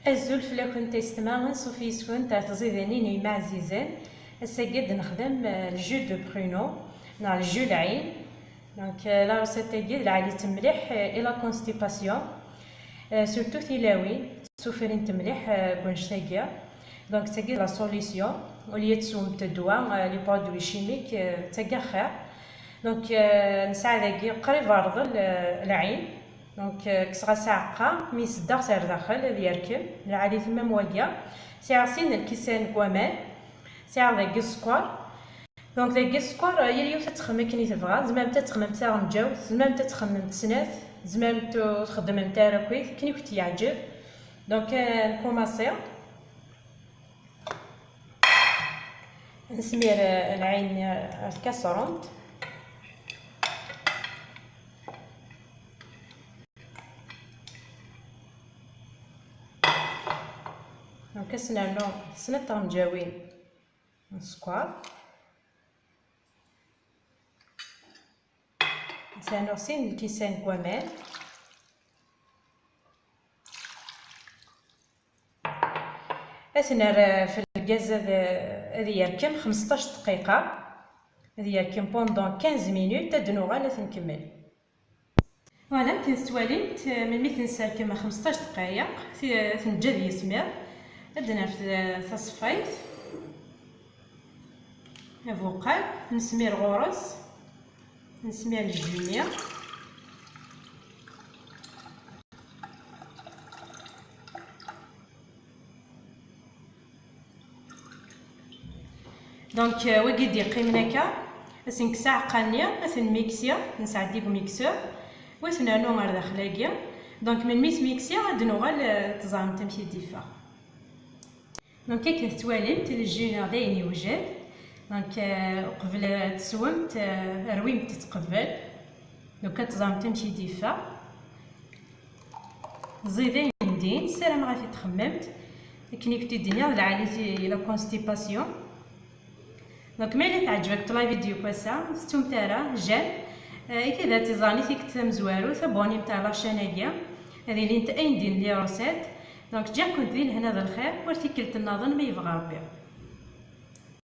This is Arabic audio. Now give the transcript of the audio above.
الزول فلا كنت يستمع صوفي يسكن تاع تزيداني مع عزيزان. هسا قد نخدم الجو دو برونو ناع الجو العين. دونك لا روسيت تاعي العالية مليح الى كونستيباسيون سورتو تيلاوين سوفرين تمليح كونشتاكيا. دونك تاكي لا سوليسيون ولي تسوم تدواء لي برودوي شيميك تاكا خير. دونك نسعى ذاكي قريب عرض العين. دونك كسغا ساعقة مي صداغ سير داخل هذا يركب العالي ثما مواقع ساعة سين الكيسان كوامان ساعة ذاكي السكر. دونك ذاكي السكر يليو تتخمم كني تبغى زعما تتخمم تاع مجاوز زعما تتخمم تسنات زعما تخدم نتا راكويت كني كنت يعجب. دونك نكوماسي نسمير العين كاسرونت. دونك سنانو سنة مجاوين السكر سانو سين الكيسان كوامان اثناء في الغاز هذه يركم 15 دقيقة هذه يركم بوندون 15 مينوت تدنو غالا تنكمل. فوالا كنستواليت من مثل نسركم 15 دقائق تنجد يسمر عندنا في تصفيت افوقال نسمير غورس نسمير الجميع. دونك وكي ديقيم هكا اسنك ساعة قانية اثن ميكسيا نسعد ديك ميكسور واثنا نو غير داخلاكيا. دونك من ميس ميكسيا غادي نوغال تزعم تمشي ديفا. دونك كي كتوالمت الجينيور داين يوجد. دونك قبل تسومت رويم تتقبل دونك كتزعم تمشي ديفا زيدين دين سلام غادي تخممت كني كنتي الدنيا العالي الى كونستيباسيون. دونك ملي تعجبك لا فيديو كواسا ستمتارا جان كذا تزاني فيك تمزوارو ثابوني نتاع لاشاناكيا هذه اللي نتا اين دين لي روسيت. دونك جا كنت دين هنا ذا الخير ورتي كلت النظن ما يبغى ربي.